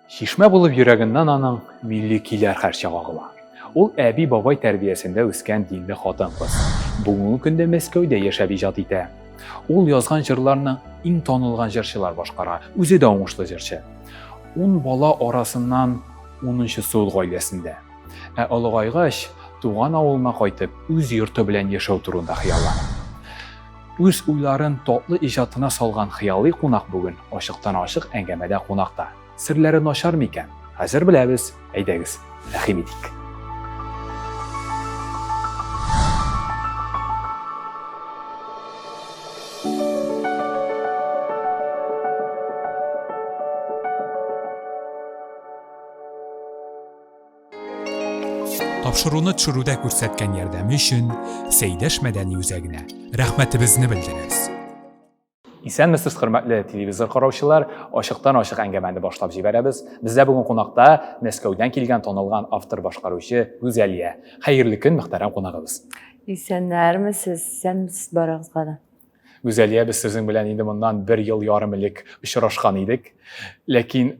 Шишмә булып йөрәгеннән аның милли көйләр һәрчак агыла. Ул әби-бабай тәрбиясендә үскән динле хатын-кыз. Бүгенге көндә Мәскәүдә яшәп иҗат итә. Ул язган җырларны иң танылган җырчылар башкара. Үзе дә уңышлы җырчы. 10 бала арасыннан 10-нчысы ул гаиләсендә. Олыгайгач, туган авылына кайтып, үз йорты белән яшәү турында хыяллана. Үз уйларын татлы иҗатына салган хыялый кунак бүген ачыктан-ачык әңгәмәдә кунакта. Серләре начар микән? Хәзер беләбез. Әйдәгез, рәхим итик. Тапшыруны төшерүдә күрсәткән ярдәме өчен Сәйдәш мәдәни үзәгенә рәхмәтебезне белдерәбез. Исәнмесез, хөрмәтле телевизор караучылар, ачыктан-ачык әңгәмәне башлап җибәрәбез. Бездә бүген кунакта Мәскәүдән килгән танылган автор башкаручы Гүзәлия. Хәерле көн, мөхтәрәм кунагыбыз. Исәннәрмесез, сәнсез барыгызга да. Гүзәлия, без сезнең белән инде моннан 1 ел ярым элек очрашкан идек. Ләкин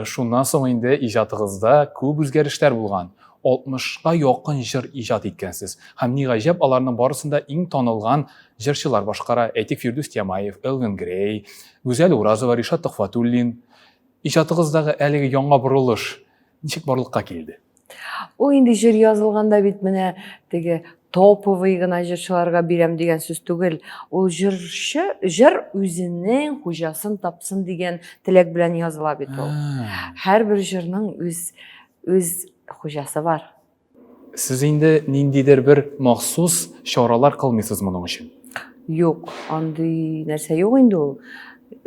шуннан соң инде иҗатыгызда күп үзгәрешләр булган. 60-га якын җыр иҗат иткәнсез. Һәм ни гаҗәп, аларның барысында иң танылган җырчылар башкара. Әйтик, Фирдус Тямаев, Элвин Грей, Гүзәл Уразова, Ришат Төхфәтуллин. Иҗатыгыздагы әлеге яңа бурылыш ничек барлыкка килде? Ул инде җыр язылганда бит менә теге топовый гына җырчыларга бирәм дигән сүз түгел. Ул җыр үзенең хуҗасын тапсын дигән теләк белән языла бит ул. Һәрбер җырның үз хуҗасы бар. Сез инде ниндидер бер махсус чаралар кылмыйсыз моның өчен? Юк, андый нәрсә юк инде ул.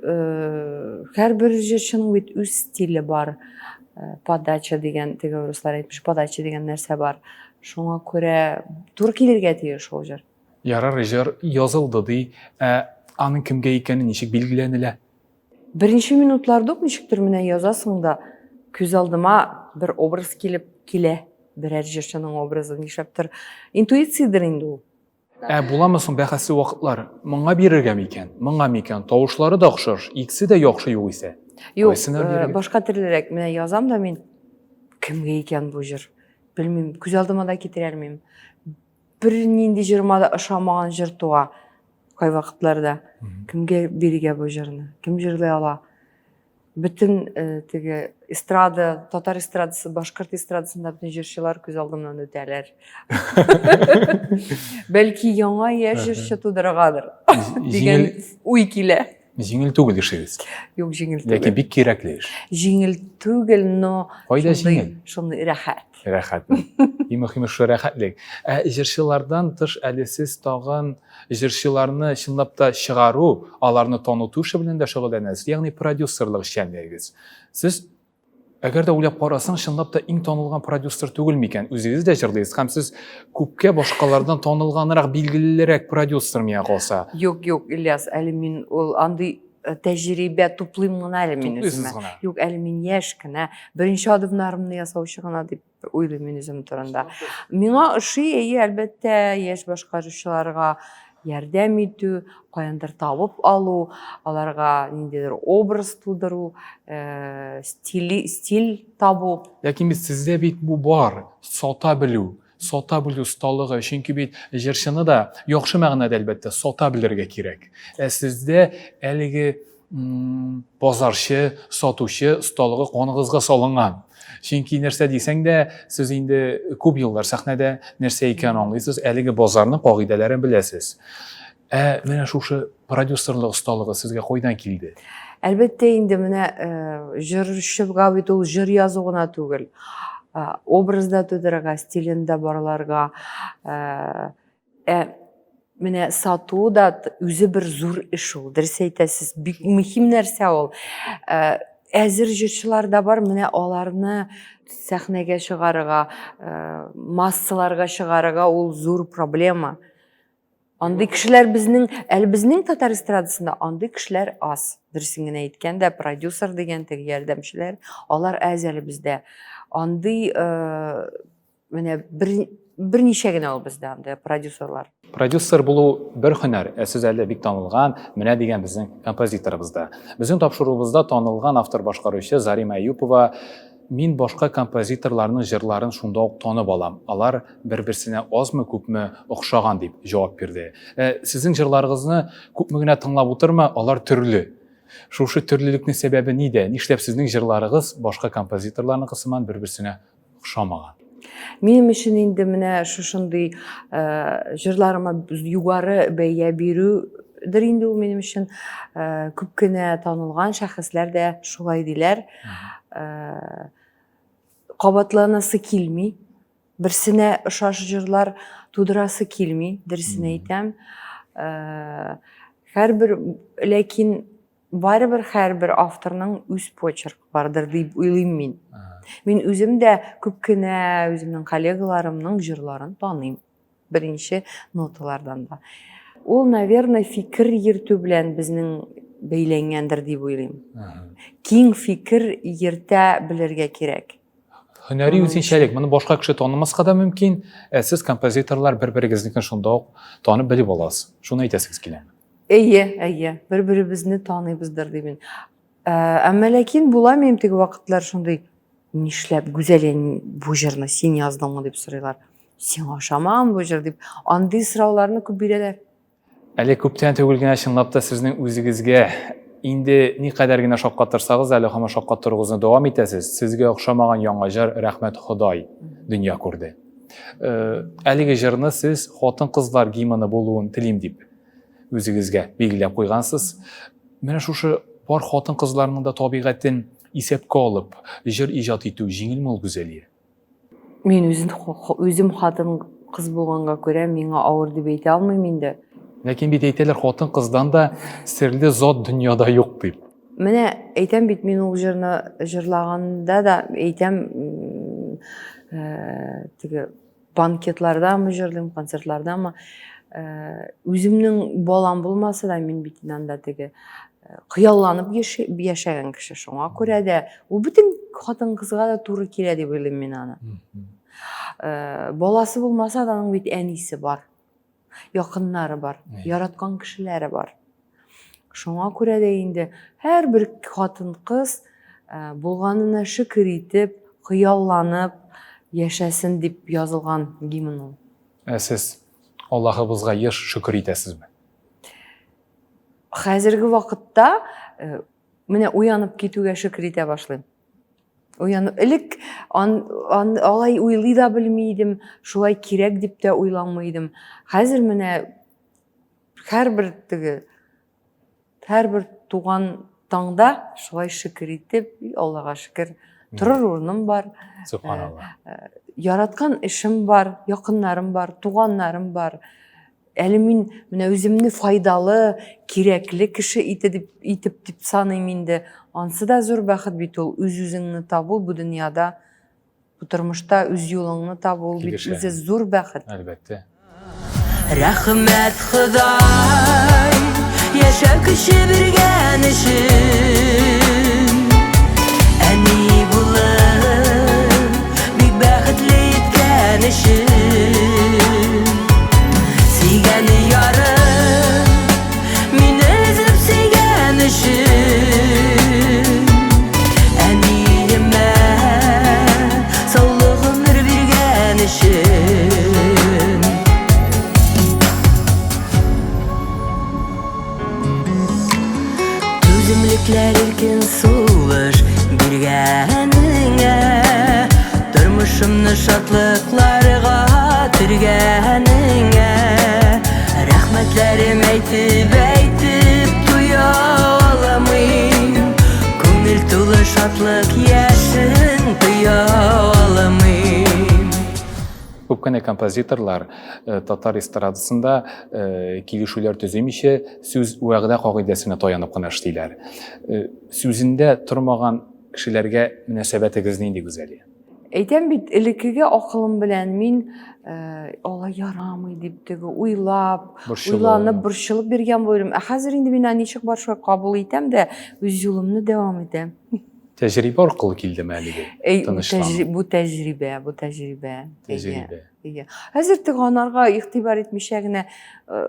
Һәрбер җырчының бит үз стиле бар. Подача дигән, теге руслар әйтмеш, подача дигән нәрсә бар. Шуңа күрә тур килергә тиеш ул җыр. Ярар, җыр язылды ди, аның кемгә икәне ничек билгеләнелә? Беренче минутларда ук ничектер менә язасың да, күз алдыма бер образ килә. Берәр җырчының образы нишләптер. Интуициядер инде ул. Буламы соң бәхәсле вакытлар? Моңа бирергә микән? Моңа микән? Тавышлары да охшаш, икесе дә яхшы югыйсә. Юк, башка төрлерәк менә язам да мин. Кемгә икән бу җыр? Белмим, күз алдыма да китерә алмыйм. Бер нинди җырма да ошамаган җыр туа. Кай вакытларда кемгә бирергә бу җырны? Кем җырлый ала? Bütün теге эстрада, татар эстрадасы, башкорт эстрадасында bütün җырчылар күз алдымнан үтәләр. Бәлки яңа яшь җырчы тудыргадыр дигән уй килә. Җиңел түгел эшегез. Юк, җиңел түгел. Ләкин бик кирәкле эш. Җиңел түгел, но Кайда җиңел? Шундый рәхәт. Рәхәт. Иң мөһиме шу рәхәтлек. Җырчылардан тыш әле сез тагын җырчыларны чынлап та чыгару, аларны таныту эше белән дә шөгыльләнәсез. Ягъни продюсерлык эшчәнлегегез. Сез әгәр дә уйлап карасаң, чынлап та иң танылган продюсер түгел микән? Үзегез дә җырлыйсыз һәм сез күпкә башкалардан танылганрак, билгелерәк продюсер мия калса. Юк, Ильяс, әле мин ул андый тәҗрибә туплыйм гына әле мин үземә. Юк, әле мин яшь кенә, беренче адымнарымны ясаучы гына дип уйлыйм мин үзем турында. Миңа ошый, әлбәттә, яшь башкаручыларга ярдәм итү, каяндыр табып алу, аларга ниндидер образ тудыру, стиль табу. Ләкин сездә бит бу бар, сата белү осталыгы, чөнки бит җырчыны да яхшы мәгънәдә әлбәттә сата белергә кирәк. Сездә әлеге базарчы, сатучы осталыгы каныгызга салынган. Чөнки нәрсә дисәң дә, сез инде күп еллар сәхнәдә нәрсә икән аңлыйсыз, әлеге базарның кагыйдәләрен беләсез. Менә шушы продюсерлык осталыгы сезгә кайдан килде? Әлбәттә инде менә җырчыга бит ул җыр язу гына түгел. Образда тудырга, стилендә барларга, менә сату да үзе бер зур эш ул. Дөрес әйтәсез, бик мөһим нәрсә ул. Әзер җырчылар да бар, менә аларны сәхнәгә чыгарга, массаларга чыгарга ул зур проблема. Андый кешеләр безнең татар эстрадасында андый кешеләр аз. Дөресен генә әйткәндә, продюсер дигән теге ярдәмчеләр, алар аз әле бездә. Андый менә берничә генә ул бездә анда продюсерлар. Продюсер булу бер һөнәр, сез әле бик танылган, менә дигән безнең композиторыбызда. Безнең тапшыруыбызда танылган автор башкаручы Зарима Әюпова: "Мин башка композиторларның җырларын шунда ук танып алам. Алар бер-берсенә азмы, күпме охшаган", дип җавап бирде. Сезнең җырларыгызны күпме генә тыңлап утырма, алар төрле. Шушы төрлелекнең сәбәбе нидә? Нишләп сезнең җырларыгыз башка композиторларның кысыман бер-берсенә охшамаган? Минем өчен инде менә шушындый җырларыма югары бәя бирүдер инде ул минем өчен. Күп кенә танылган шәхесләр дә шулай диләр. Кабатланасы килми, берсенә ошаш җырлар тудырасы килми, дөресен әйтәм. Һәрбер, ләкин барыбер һәрбер авторның үз почерк бардыр дип уйлыйм мин. Мин үзем дә күп кенә үземнең коллегаларымның җырларын таныйм, беренче ноталардан да. Ул, наверное, фикер йөртү белән безнең бәйләнгәндер дип уйлыйм. Киң фикер йөртә белергә кирәк. Һөнәри үзенчәлек, моны башка кеше танымаска да мөмкин. Сез композиторлар бер-берегезне шунда ук танып белеп аласыз. Шуны әйтәсегез килә. Әйе, бер-беребезне таныйбыздыр дип мин. Әмма ләкин буламыйм теге вакытлар шундый: "Нишләп гүзәл бу җырны син яздыңмы?" дип сорыйлар. "Син ошамаган бу җыр" дип, андый сорауларны күп бирәләр. Әле күптән түгел генә чынлап та сезнең үзегезгә инде никадәр генә шаккатырсагыз, әле һаман шаккатыруыгызны дәвам итәсез. Сезгә охшамаган яңа җыр "Рәхмәт Ходай" дөнья күрде. Әлеге җырны сез хатын-кызлар гимны булуын телим дип үзегезгә билгеләп куйгансыз. Менә шушы бар хатын-кызларның да табигатен исәпкә алып, җыр иҗат итү җиңелме ул Гүзәлия? Мин үзем хатын-кыз булганга күрә миңа авыр дип әйтә алмыйм инде. Ләкин бит әйтәләр, хатын-кыздан да серле зат дөньяда юк дип. Менә әйтәм бит, мин ул җырны җырлаганда да әйтәм, теге банкетлардамы җырлыйм, концертлардамы, үземнең балам булмаса да мин бит анда теге кыялланып яшәгән кеше. Шуңа күрә дә ул бөтен хатын-кызга да туры килә дип уйлыйм мин аны. Баласы булмаса да аның бит әнисе бар, якыннары бар, яраткан кешеләре бар. Шуңа күрә дә инде һәрбер хатын-кыз булганына шөкер итеп, кыялланып яшәсен дип язылган гимн ул. Сез Аллаһыбызга еш шөкер итәсезме? Хәзерге вакытта менә уянып китүгә шөкер итә башлыйм. Элек алай уйлый да белмидем, шулай кирәк дип тә уйламыйдым. Хәзер менә һәрбер туган таңда шулай шөкер итеп, Аллаһка шөкер, торыр урыным бар, Субханалла. яраткан эшем бар, якыннарым бар, туганнарым бар. Әле мин менә үземне файдалы, кирәкле кеше итеп дип саныйм инде. Ансы да зур бәхет бит ул. Үз-үзеңне табу бу дөньяда, бу тормышта үз юлыңны табу бит үзе зур бәхет. Әлбәттә. Рәхмәт Ходай, яшәп кеше биргән өчен. Әни булып, бик бәхетле иткән өчен. Сөйгән ярым, мине эзләп сөйгән өчен. Әниемә саулык гомер биргән өчен. Түземлекләр иркен сулыш биргәнеңә, тормышымны шатлыкларга төргәнеңә. Рәхмәтләрем әйтеп туя аламыйм, күңел тулы шатлык яшен туя аламыйм. Күп кенә композиторлар татар эстрадасында килешүләр төземичә сүз вәгъдә кагыйдәсенә таянып кына эшлиләр. Сүзендә тормаган кешеләргә мөнәсәбәтегез нинди Гүзәлия? Әйтәм бит, элеккегә акылым белән мин алай ярамый дип теге уйлап, уйланып, борчылып биргән булырым. Хәзер инде мин ничек бар шулай кабул итәм дә үз юлымны дәвам итәм. Тәҗрибе аркылы килдеме әлеге? Тынычлану. Bu tecrübe, bu tecrübe. Тәҗрибе. Хәзер тыганарга игътибар итмичә генә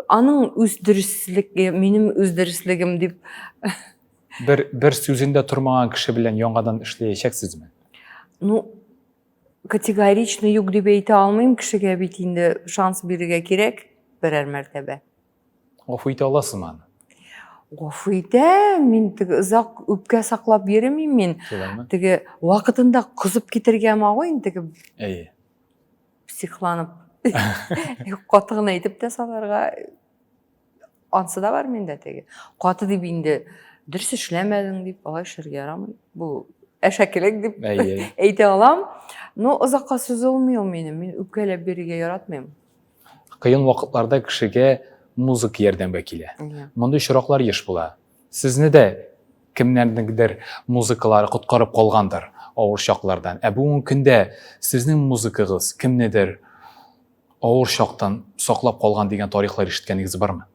аның үз дөрестлеге, минем үз дөрестлегем дип. Бер сүзендә тормаган кеше белән яңадан эшләячәксезме? Ну, категорично юк дип әйтә алмыйм, кешегә бит инде шанс бирергә кирәк берәр мәртәбә. Гафу итә аласызмы аны? Гафу итә, мин теге озак үпкә саклап йөрмим мин. Шулаймы? Теге вакытында кызып китергә магый, теге Әйе. психланып. Каты гына әйтеп тә саларга ансы да бар миндә теге. Каты дип инде дөрес эшләмәдең дип алай эшләргә ярамый. Бу әшәкелек дип Әйе. әйтә алам. Но озакка сузылмый ул минем. Мин үпкәләп бирергә яратмыйм. Кыен вакытларда кешегә музыка ярдәмгә килә. Мондый очраклар еш була. Сезне дә кемнәрнеңдер музыкалары коткарып калгандыр авыр чаклардан. Бүгенге көндә сезнең музыкагыз кемнедер авыр чактан саклап калган дигән тарихлар ишеткәнегез бармы?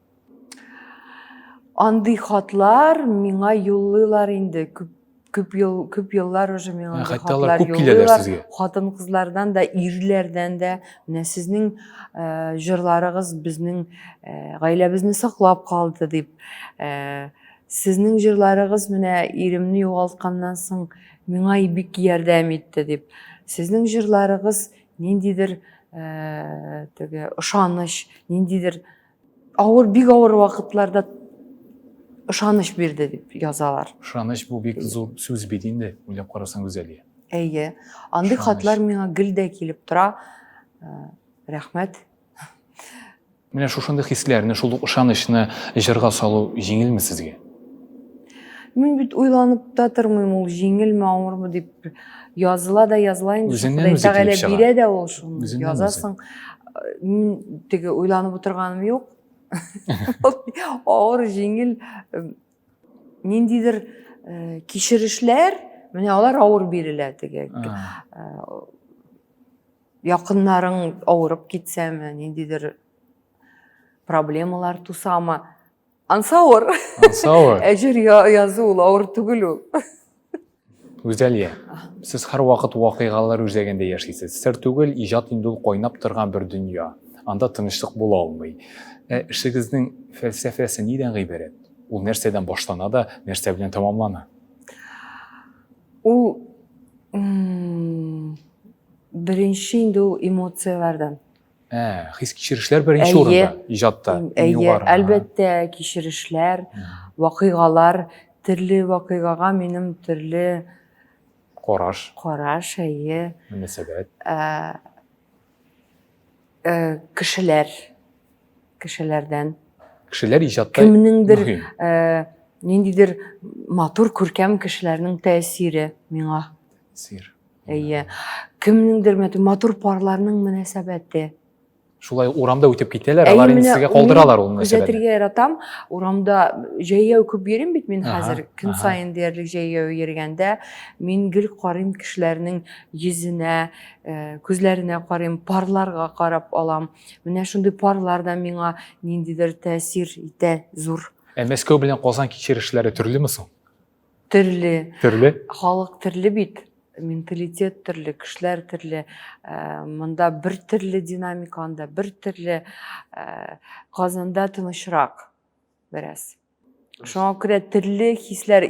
Андый хатлар миңа юллыйлар инде. Күп еллар уже миңа Хәтта алар күп киләләр сезгә. Хатын-кызлардан да, ирләрдән дә. Менә сезнең җырларыгыз безнең гаиләбезне саклап калды дип. Сезнең җырларыгыз менә иремне югалтканнан соң миңа бик ярдәм итте дип. Сезнең җырларыгыз ниндидер теге ышаныч, ниндидер бик авыр вакытларда ышаныч бирде дип язалар. Ышаныч бу бик зур сүз бит инде, уйлап карасаң үзәлия. Әйе. Андый хатлар миңа гел дә килеп тора. Рәхмәт. Менә шушындый хисләрне, шул ышанычны җырга салу җиңелме сезгә? Мин бит уйланып та тормыйм, ул җиңелме, авырмы дип. Языла да языла инде. Үзеннән үзе Тәгалә килеп чыга. бирә дә ул шуны. Үзеннән Язасың. Мин теге уйланып утырганым юк. Авыр, җиңел ниндидер кичерешләр, менә алар авыр бирелә теге. Якыннарың авырып китсәме, ниндидер проблемалар тусамы, ансы авыр. Әҗер язу ул авыр түгел ул. Үзәлия, сез һәр вакыт вакыйгалар үзәгендә яшисез. Сер түгел, иҗат инде ул кайнап торган бер дөнья. Анда тынычлык була алмый. Эшегезнең фәлсәфәсе нидән гыйбарәт? Ул нәрсәдән башлана да, нәрсә белән тамамлана? Ул беренче инде ул эмоциялардан. Хис кичерешләр беренче урында иҗатта. Әйе, әлбәттә кичерешләр, вакыйгалар, төрле вакыйгага минем төрле Караш, әйе. мөнәсәбәт. Кешеләрдән. Кешеләр иҗатта Кемнеңдер мөһим. ниндидер матур күркәм кешеләрнең тәэсире миңа. Сир. Әйе. Кемнеңдер матур парларның мөнәсәбәте. Шулай урамда үтеп китәләр, алар инде сезгә калдыралар ул мөнәсәбәтне. Күзәтергә яратам. Урамда җәяү күп йөрим бит мин хәзер. Көн сайын диярлек җәяү йөргәндә мин гел карыйм кешеләрнең йөзенә, күзләренә карыйм, парларга карап алам. Менә шундый парлар да миңа ниндидер тәэсир итә зур. Мәскәү белән Казан кичерешләре төрлеме соң? Төрле. Төрле. Халык төрле бит. Менталитет төрле, кешеләр төрле. Монда бер төрле динамика, анда бер төрле. Казанда тынычрак бераз. Шуңа күрә төрле хисләр.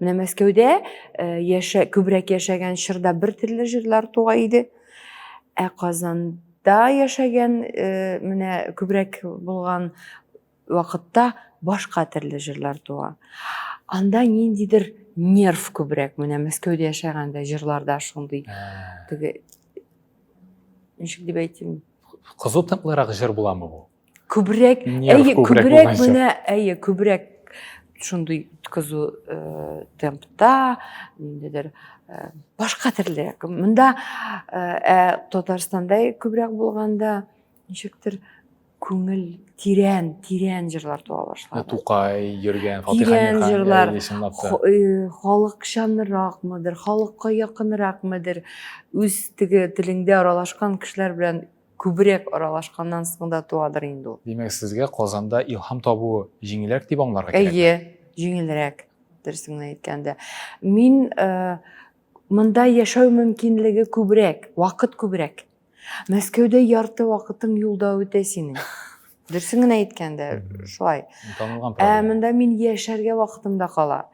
Менә Мәскәүдә күбрәк яшәгән чорда бер төрле җырлар туа иде. Казанда яшәгән менә күбрәк булган вакытта башка төрле җырлар туа. Анда ниндидер нерв күбрәк, менә Мәскәүдә яшәгәндә җырларда шундый. Теге ничек дип әйтим? Кызу темпларак җыр буламы бу? Күбрәк, күбрәк шундый кызу темпта, ниндидер башка төрле. Монда Татарстанда күбрәк булганда ничектер күңел тирән җырлар туа башлады. Тукай, Йөргән, Тирән җырлар, Фатиха халыкчанракмыдыр, халыкка якынракмыдыр, үз теге телеңдә аралашкан кешеләр белән күбрәк аралашканнан соң да туадыр инде ул. Димәк, сезгә Казанда илһам табу җиңелрәк дип аңларга кирәк. Әйе, җиңелрәк. дөресен әйткәндә. Мин монда яшәү мөмкинлеге күбрәк, вакыт күбрәк. Мәскәүдә ярты вакытың юлда үтә синең. Дөресен әйткәндә, шулай. Танылган проблема. Монда мин яшәргә вакытым да кала.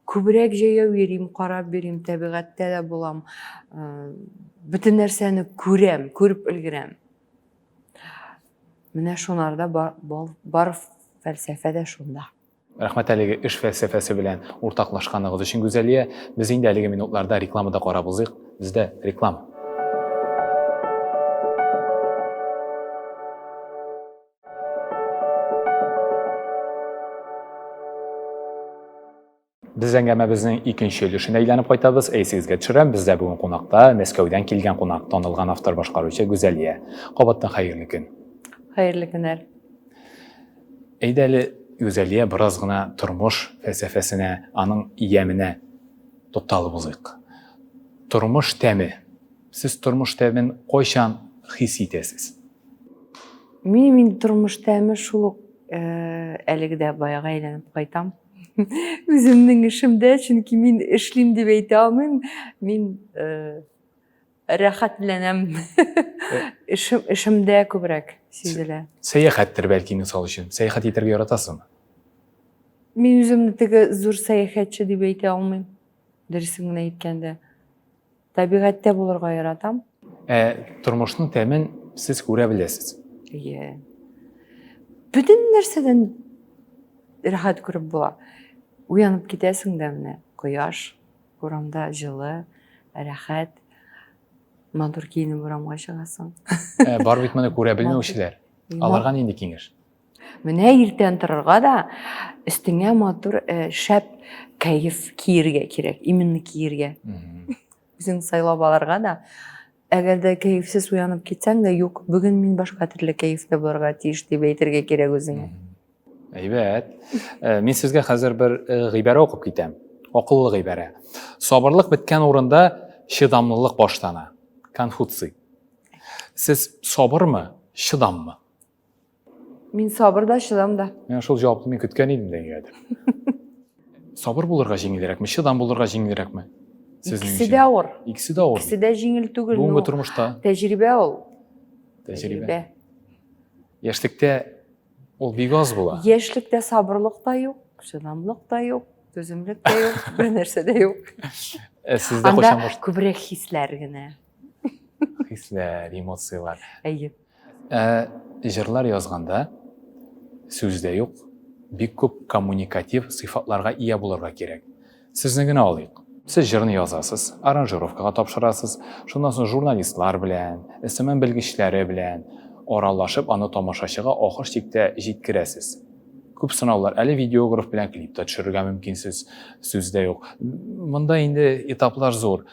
Күбрәк җәяү йөрим, карап йөрим, табигатьтә дә булам. Бөтен нәрсәне күрәм, күреп өлгерәм. Менә шунарда бар фәлсәфә дә шунда. Рәхмәт әлеге эш фәлсәфәсе белән уртаклашканыгыз өчен Гүзәлия. Без инде әлеге минутларда рекламада карап узыйк. Бездә реклама. Biz әңгәмәбезнең икенче өлешенә әйләнеп кайтабыз. Әйсегезгә төшерәм. Бездә бүген кунакта Мәскәүдән килгән кунак, танылган автор башкаручы Гүзәлия. Кабаттан хәерле көн. Хәерле көннәр. Әйдә әле Гүзәлия бераз гына тормыш фәлсәфәсенә, аның ияменә тукталып узыйк. Тормыш тәме. Сез тормыш тәмен кайчан хис итәсез? Мин тормыш тәме шул әлегедә баяга әйләнеп кайтам. Үземнең эшемдә, чөнки мин эшлим дип әйтә алмыйм. Мин рәхәтләнәм. Эшемдә күбрәк сизелә. Сәяхәттер бәлки мисал өчен. Сәяхәт итәргә яратасызмы? Мин үземне теге зур сәяхәтче дип әйтә алмыйм. Дөресен әйткәндә. Табигатьтә булырга яратам. Тормышның тәмен сез күрә беләсез. Бөтен нәрсәдән рәхәт күреп була. Уянып китәсең дә менә кояш, урамда җылы, рәхәт, матур киенеп урамга чыгасың. Бар бит моны күрә белмәүчеләр. Аларга нинди киңәш? Менә иртән торырга да өстеңә матур шәп кәеф киергә кирәк, именно киергә. Үзең сайлап алырга да. Әгәр дә кәефсез уянып китсәң дә, юк, бүген мин башка төрле кәефтә булырга тиеш дип әйтергә кирәк үзеңә. Әйбәт. Мин сезгә хәзер бер гыйбарә укып китәм. Акыллы гыйбарә. Сабырлык беткән урында чыдамлылык баштана. Конфуций. Сез сабырмы, чыдаммы? Мин сабыр да, чыдам да. Менә шул җавапны мин көткән идем дигәндер. Сабыр булырга җиңелрәкме, чыдам булырга җиңелрәкме? Икесе дә авыр. Икесе дә авыр. Икесе дә җиңел түгел. Бүгенге тормышта Тәҗрибә ул. тәҗрибә. Яшьлектә ул бик аз була. Яшьлектә сабырлык та юк, чыдамлык та юк, түземлек тә юк, бер нәрсә дә юк. Сездә кайчан Анда күбрәк хисләр генә. хисләр, эмоциялар. Әйе. Җырлар язганда сүздә юк, бик күп коммуникатив сыйфатларга ия булырга кирәк. Сезне генә алыйк. Сез җырны язасыз, аранжировкага тапшырасыз, шуннан соң журналистлар белән, СММ белгечләре белән аралашып, аны тамашачыга ахыр чиктә җиткерәсез. Күп сынаулар, әле видеограф белән клипта төшерергә мөмкинсез, сүздә юк. Монда инде этаплар зур.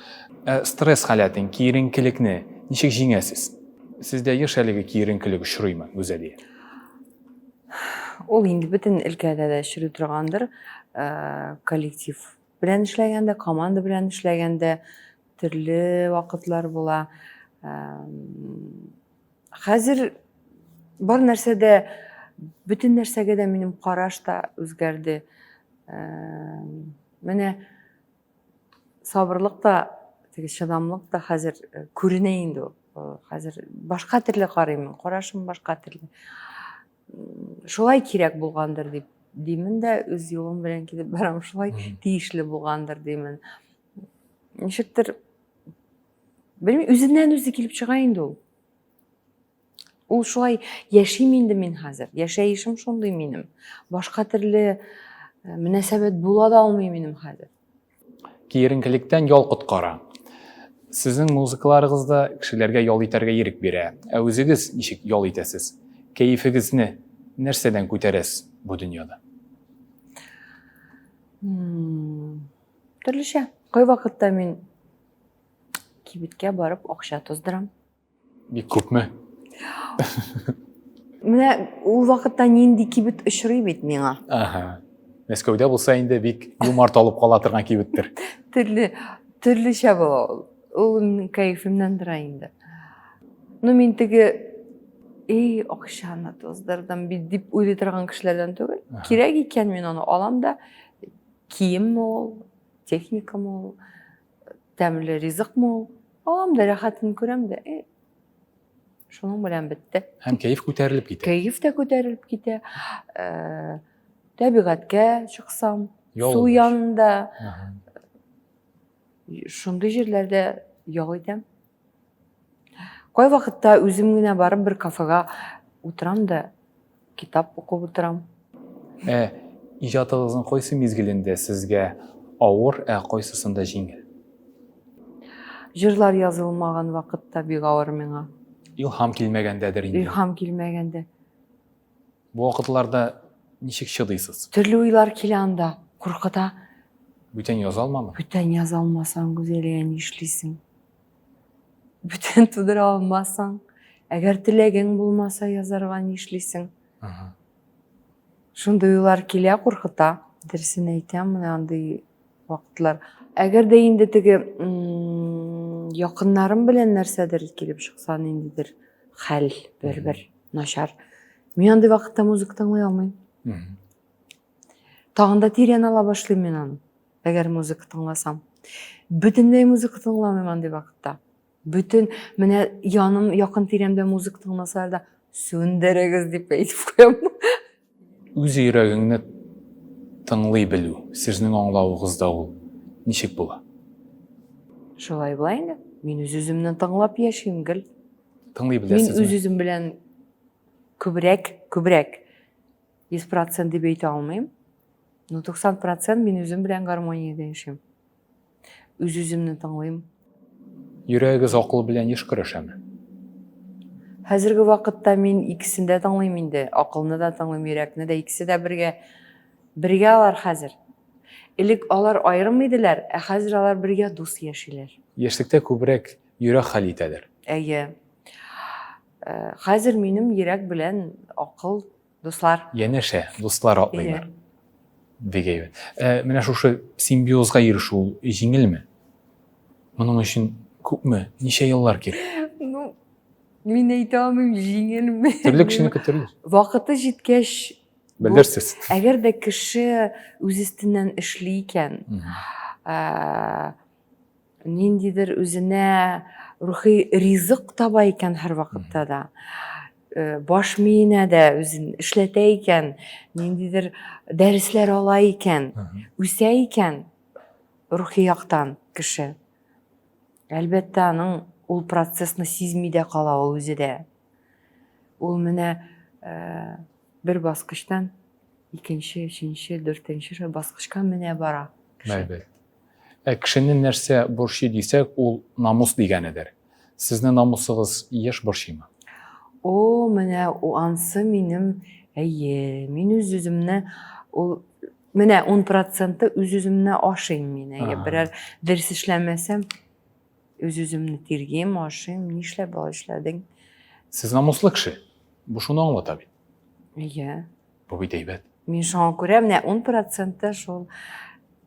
Стресс халәтен, киеренкелекне ничек җиңәсез? Сездә еш әлеге киеренкелек очрыймы, Гүзәлия? Ул инде бөтен өлкәдә дә эшли торгандыр. Коллектив белән эшләгәндә, команда белән эшләгәндә төрле вакытлар була. Хәзер бар нәрсәдә, бөтен нәрсәгә дә минем караш та үзгәрде. Менә сабырлык та, чыдамлык та хәзер күренә инде ул. Хәзер башка төрле карыйм, карашым башка төрле. Шулай кирәк булгандыр дип димен дә, үз юлым белән китеп барам, шулай тиешле булгандыр димен. Ничектер, белмим, үзеннән үзе килеп чыга инде ул. Ул шулай яшим инде мин хәзер. Яшәешем шундый минем. Башка төрле мөнәсәбәт була да алмый минем хәзер. Киеренкелектән ял коткара. Сезнең музыкаларыгызда кешеләргә ял итәргә ирек бирә. Ә үзегез ничек ял итәсез? Кәефегезне нәрсәдән күтәрәсез бу дөньяда? Төрлечә. Кай вакытта мин кибеткә барып акча тоздырам. Бик күпме? Менә ул вакытта нинди кибет очрый бит миңа. Мәскәүдә булса инде бик юмарт алып кала торган кибеттер. Төрлечә була ул. Ул минең кәефемнән тора инде. Мин теге акчаны тоздырдым бит дип уйлый торган кешеләрдән түгел. Кирәк икән мин аны алам да Kiyim mol, техника мол, тәмле ризык мол. Алам да рәхәтен күрәм дә. Шуның белән бетте. Һәм кәйф күтәрелеп китә. Кәйф тә күтәрелеп китә. Табигатькә чыксам, Ял су итәш. янында, Аһа. шундый җирләрдә ял итәм. Кай вакытта үзем генә барып бер кафега утырам да китап укып утырам. Иҗатыгызның кайсы мизгелендә сезгә авыр, кайсысында җиңел? Җырлар язылмаган вакытта бик авыр миңа. Илһам килмәгәндәдер инде. Илһам килмәгәндә. Бу вакытларда ничек чыдыйсыз? Төрле уйлар килә анда, куркыта. Бүтән яза алмамы? Бүтән яза алмасаң, гүзәлия ни эшлисең? Бүтән тудыра алмасаң, әгәр теләгең булмаса язарга ни эшлисең? Аһа. Шундый уйлар килә, куркыта. Дөресен әйтәм, менә андый вакытлар. Әгәр дә инде теге якыннарым белән нәрсәдер килеп чыкса, ниндидер хәл бер начар. Мин андый вакытта музыка тыңлый алмыйм. Мгм. Тагын да тирән ала башлыйм мин аны. Әгәр музыка тыңласам. Бөтенләй музыка тыңламыйм андый вакытта. Бүтән менә яным якын тирәмдә музыка тыңласалар да сүндерегез дип әйтеп куям. Үз йөрәгеңне тыңлый белү, сезнең аңлавыгызда ул ничек була? Шулай була инде. Мин үз-үземне тыңлап яшим гел. Тыңлый Мин беләсезме? үз-үзем белән күбрәк 100% дип әйтә алмыйм. Но 90% мин үзем белән гармониядә яшим. Үз-үземне тыңлыйм. Йөрәгегез акыл белән еш көрәшәме? Хәзерге вакытта мин икесен дә тыңлыйм инде. Акылны да тыңлыйм, йөрәкне дә, икесе дә бергә алар хәзер. Элек алар аерым иделәр, хәзер алар бергә дус яшиләр. Яшьлектә күбрәк йөрәк хәл итәдер. Әйе. Хәзер минем йөрәк белән акыл дуслар. Янәшә, дуслар атлыйлар. Әйе. Бик әйбәт. Менә шушы симбиозга ирешү җиңелме? Моның өчен күпме, ничә еллар кирәк? Ну, мин әйтә алмыйм, җиңелме. Төрле кешенеке төрле. Вакыты җиткәч, Белерсез. әгәр дә кеше үз өстеннән эшли икән, ниндидер үзенә рухи ризык таба икән һәр вакытта да, баш миенә дә үзен эшләтә икән, ниндидер дәресләр ала икән, үсә икән рухи яктан кеше. Әлбәттә, аның ул процессны сизми дә кала ул үзе дә. Ул менә бер баскычтан икенче, өченче, дүртенче баскычка менә бара. Мәлбәт. Кешенең нәрсә борчый дисәк, ул намус дигәнедер. Сезнең намусыгыз яшь борчыймы? О, менә ансы минем, әйе, мин үз-үземне, ул менә 10% үз-үземне ашыйм мин. Берәр дәрес эшләмәсәм, үз-үземне тиргәйм, ашыйм, нишләп алай эшләдең? Сез намуслы кеше. Бу шуны аңлата бит. Әйе. Бу бит әйбәт. Мин шуңа күрә менә 10% шул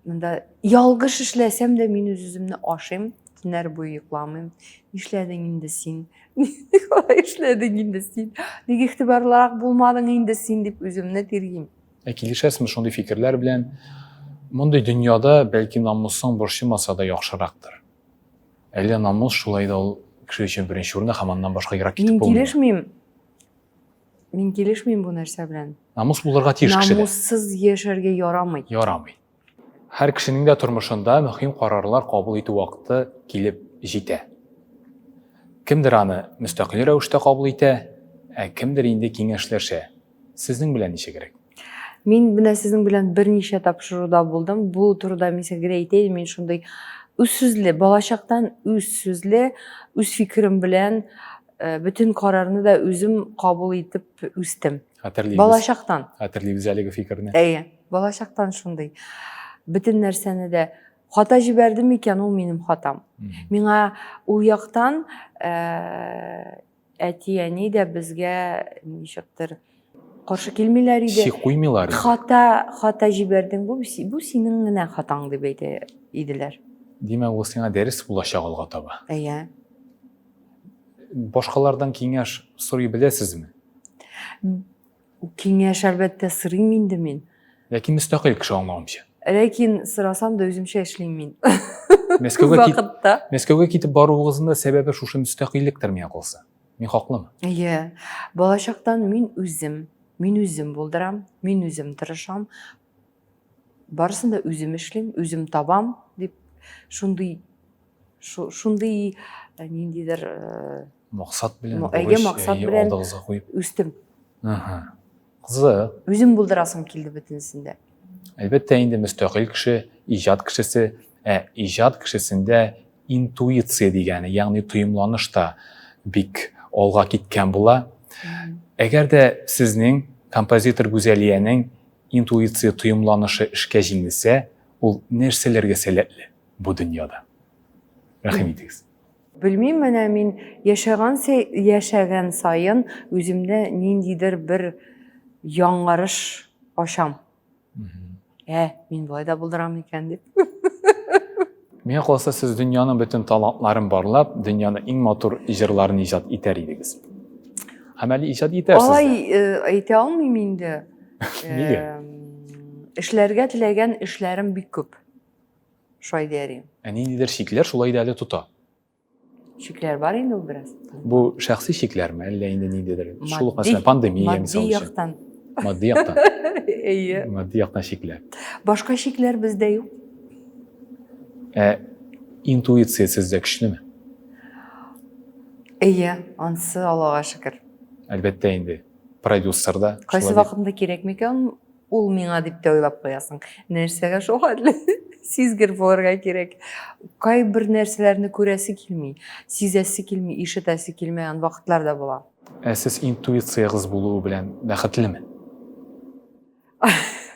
монда ялгыш эшләсәм дә мин үз-үземне ашыйм, төннәр буе йокламыйм. Нишләдең инде син? Николай эшләдең инде син? Ник игътибарлырак булмадың инде син дип үземне тиргәйм. Килешәсезме шундый фикерләр белән? Мондый дөньяда бәлки намусың борчымаса да яхшырактыр. Әллә намус шулай да ул кеше өчен беренче урында һәм аннан башка ерак китеп булмый. Мин килешмим бу нәрсә белән. Намус булырга тиеш кешедә. Намуссыз яшәргә ярамый. Ярамый. Һәр кешенең дә тормышында мөһим карарлар кабул итү вакыты килеп җитә. Кемдер аны мөстәкыйль рәвештә кабул итә, кемдер инде киңәшләшә. Сезнең белән ничегрәк? Мин менә сезнең белән берничә тапшыруда булдым. Бу турыда мин сезгә әйтәм, мин шундый үз сүзле, балачактан үз сүзле, үз фикерем белән bütün карарны да үзем кабул итеп үстем. Балачактан. Хәтерлибез әлеге фикерне. Әйе, балачактан шундый. Bütün нәрсәне дә хата җибәрдем икән, ул минем хатам. Миңа ул яктан әти-әни дә безгә ничектер каршы килмиләр иде. Шик куймыйлар иде. Хата җибәрдең, бу синең генә хатаң дип әйтә иделәр. Димәк, ул сиңа дәрес булачак алга таба. Әйе. Башкалардан киңәш сорый беләсезме? Киңәш әлбәттә сорыйм инде мин. Ләкин мөстәкыйль кеше аңламыйча. Ләкин сорасам да үземчә эшлим мин. Мәскәүгә китеп баруыгызның да сәбәбе шушы мөстәкыйльлектер миңа калса. Мин хаклымы? Иә, балачактан мин үзем булдырам, мин үзем тырышам. Барысын да үзем эшлим, үзем табам дип шундый ниндидер Максат белән, максат белән алдыгызга куеп. үстем. Кызык. Үзем булдырасым килде бөтенсендә. Әлбәттә инде мөстәкыйль кеше, иҗат кешесе, иҗат кешесендә интуиция дигәне, ягъни тоемланыш та бик алга киткән була. Әгәр дә сезнең композитор Гүзәлиянең интуиция тоемланышы эшкә җиңелсә, ул нәрсәләргә сәләтле бу дөньяда? Рәхим итегез. Белмим, менә мин яшәгән сайын үземдә ниндидер бер яңарыш ачам. Мин болай да булдырам икән дип. Миңа калса, сез дөньяның бөтен талантларын барлап, дөньяның иң матур җырларын иҗат итәр идегез. Һәм әле иҗат итәрсез. Алай әйтә алмыйм инде. Нигә? Эшләргә теләгән эшләрем бик күп. Шулай дiyarım. Ниндидер шикләр шулай да әле тута. Шикләр бар инде ул бераз. Бу шәхси шикләрме, әллә инде ниндидер? Шул мәсәлән пандемия мисал өчен. Матди яктан. Әйе. Матди яктан шикләр. Башка шикләр бездә юк. Интуиция сездә көчлеме? Әйе, ансы Аллага шөкер. Әлбәттә инде продюсерда. Кайсы вакытта кирәк микән ул миңа дип тә уйлап куясың. Нәрсәгә шул хәтле сизгер булырга кирәк. Кай бер нәрсәләрне күрәсе килми, сизәсе килми, ишетәсе килмәгән вакытлар да була. Сез интуициягыз булуы белән бәхетлеме?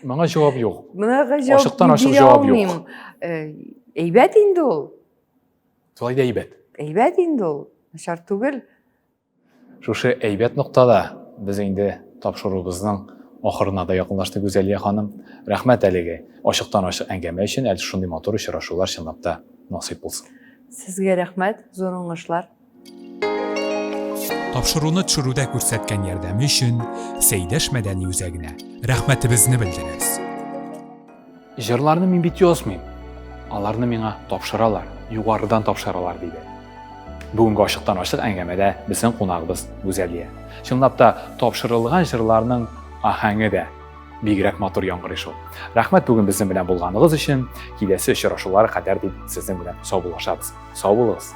Моңа җавап юк. Моңа Ашыктан-ашык җавап юк. Әйбәт инде ул. Шулай да әйбәт. Әйбәт инде ул. Начар түгел. Шушы әйбәт ноктада без инде тапшыруыбызның ахырына да якынлаштык, Гүзәлия ханым. Рәхмәт әлегә ашыктан-ашык әңгәмә өчен, әле шундый матур очрашулар чынлап та насыйп булсын. Сезгә рәхмәт, зур уңышлар. Тапшыруны төшерүдә күрсәткән ярдәме өчен Сәйдәш мәдәни үзәгенә рәхмәтебезне белдерәбез. Җырларны мин бит язмыйм. Аларны миңа тапшыралар, югарыдан тапшыралар диде. Бүгенге ашыктан-ашык әңгәмәдә безнең кунагыбыз Гүзәлия. Чынлап та тапшырылган җырларның аһәңе дә бигрәк матур яңгырый шул. Рәхмәт бүген безнең белән булганыгыз өчен. Киләсе очрашулар кадәр дип сезнең белән саубуллашабыз. Сау булыгыз.